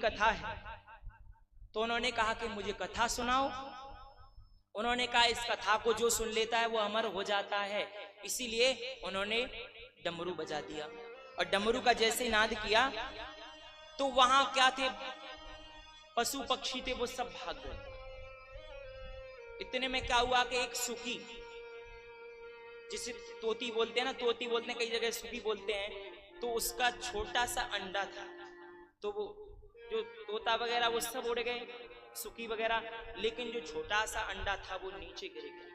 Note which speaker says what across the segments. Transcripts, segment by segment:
Speaker 1: कथा है। तो उन्होंने कहा कि मुझे कथा सुनाओ। उन्होंने कहा इस कथा को जो सुन लेता है वो अमर हो जाता है। इसीलिए उन्होंने डमरू बजा दिया और डमरू का जैसे नाद किया तो वहां क्या थे, पशु पक्षी थे, वो सब भाग गए। इतने में क्या हुआ कि एक सुखी, जिसे तोती बोलते हैं ना, तोती बोलते हैं, कई जगह सुखी बोलते हैं, तो उसका छोटा सा अंडा था। तो वो जो तोता वगैरह वो सब उड़ गए, सुखी वगैरह, लेकिन जो छोटा सा अंडा था वो नीचे गिर गया।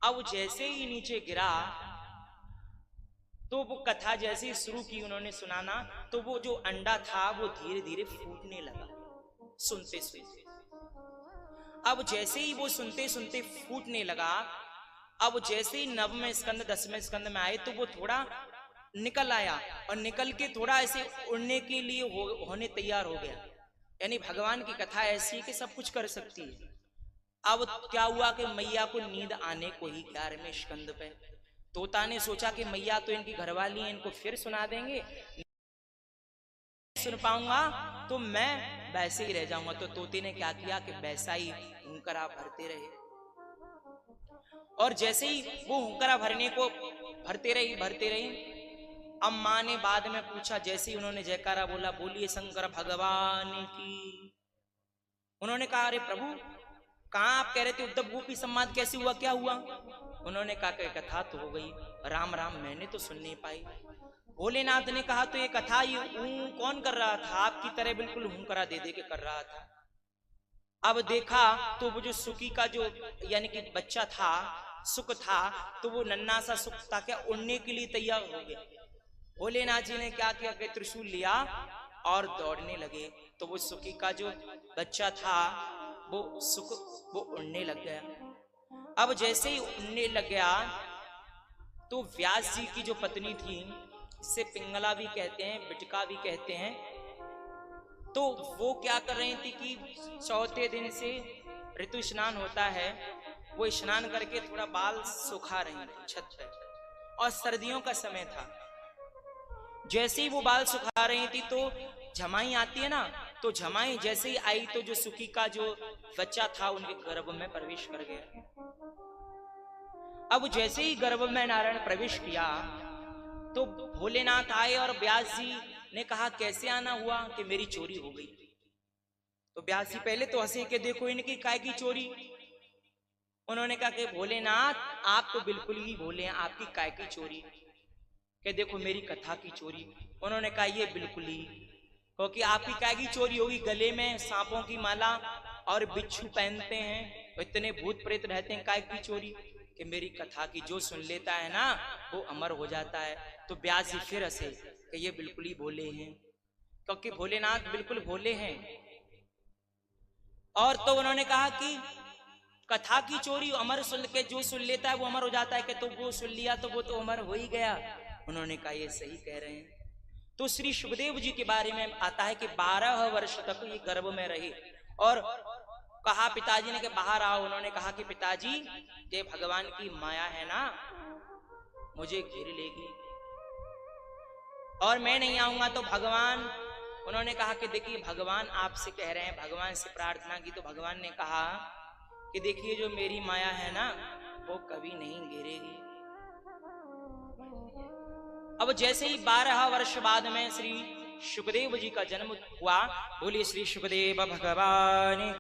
Speaker 1: अब जैसे ही नीचे गिरा तो वो कथा जैसे ही शुरू की उन्होंने सुनाना, तो वो जो अंडा था वो धीरे धीरे फूटने लगा सुनते सुनते। अब जैसे ही वो सुनते सुनते फूटने लगा, अब जैसे ही 9वें स्कंद 10वें स्कंद में आए तो वो थोड़ा निकल आया और निकल के थोड़ा ऐसे उड़ने के लिए होने तैयार हो गया। यानी भगवान की कथा ऐसी है कि सब कुछ कर सकती है। अब क्या हुआ कि मैया को नींद आने को ही 11वें स्कंद पे तोता ने सोचा कि मैया तो इनकी घरवाली है, इनको फिर सुना देंगे, सुन पाऊंगा तो मैं वैसे ही रह जाऊंगा। तो तोते ने क्या किया कि वैसा ही हुंकरा भरते रहे और जैसे ही वो हुंकरा भरने को भरते रही। अब माँ ने बाद में पूछा, जैसे ही उन्होंने जयकारा बोला, बोलिए शंकर भगवान की। उन्होंने कहा, अरे प्रभु कहाँ आप कह रहे थे उद्धव गोपी संवाद कैसे हुआ, क्या हुआ? उन्होंने कहा कि कथा तो हो गई, राम राम मैंने तो सुन नहीं पाई। भोलेनाथ ने कहा, तो ये कथा ये कौन कर रहा था? आपकी तरह बिल्कुल हुंकरा दे दे के कर रहा था। अब देखा तो वो जो सुखी का जो यानी कि बच्चा था, सुख था, तो वो नन्ना सा सुख था क्या, उड़ने के लिए तैयार हो गया। भोलेनाथ जी ने क्या किया कि त्रिशूल लिया और दौड़ने लगे। तो वो सुखी का जो बच्चा था वो सुख वो उड़ने लग गया। अब जैसे ही उड़ने लग गया तो व्यास जी की जो पत्नी थी, इसे पिंगला भी कहते हैं, बिटका भी कहते हैं, तो वो क्या कर रही थी कि चौथे दिन से ऋतु स्नान होता है, वो स्नान करके थोड़ा बाल सुखा रही थी छत पे, और सर्दियों का समय था। जैसे ही वो बाल सुखा रही थी तो झमाई आती है ना, तो झमाई जैसे ही आई तो जो सुखी का जो बच्चा था उनके गर्भ में प्रवेश कर गया। अब जैसे ही गर्भ में नारायण प्रवेश किया तो भोलेनाथ आए और व्यास जी ने कहा, कैसे आना हुआ? कि मेरी चोरी हो गई। तो व्यास जी पहले तो हंसे कि देखो इनकी काय की चोरी। उन्होंने कहा कि भोलेनाथ आप तो बिल्कुल ही भोले हैं, आपकी काय की चोरी? कि देखो मेरी कथा की चोरी। उन्होंने कहा ये बिल्कुल ही, क्योंकि आपकी काय की चोरी होगी? गले में सांपों की माला और बिच्छू पहनते हैं, इतने भूत प्रेत रहते हैं, काय की चोरी? कि मेरी कथा की जो सुन लेता है ना वो अमर हो जाता है। तो व्यास जी फिर हंसे कि ये बिल्कुल ही भोले हैं, क्योंकि भोलेनाथ बिल्कुल भोले हैं। और तो उन्होंने कहा कि कथा की चोरी अमर सुन के जो सुन लेता है वो अमर हो जाता है, कि तो वो सुन लिया तो वो तो अमर हो ही गया। उन्होंने कहा ये सही कह रहे हैं। तो श्री सुखदेव जी के बारे में आता है कि 12 वर्ष तक ये गर्भ में रहे और कहा पिताजी ने कि बाहर आओ। उन्होंने कहा कि पिताजी ये भगवान की माया है ना, मुझे घेर लेगी और मैं नहीं आऊंगा तो भगवान। उन्होंने कहा कि देखिए भगवान आपसे कह रहे हैं, भगवान से प्रार्थना की तो भगवान ने कहा कि देखिए जो मेरी माया है ना वो कभी नहीं घेरेगी। अब जैसे ही 12 वर्ष बाद में श्री सुखदेव जी का जन्म हुआ, बोलिए श्री सुखदेव भगवान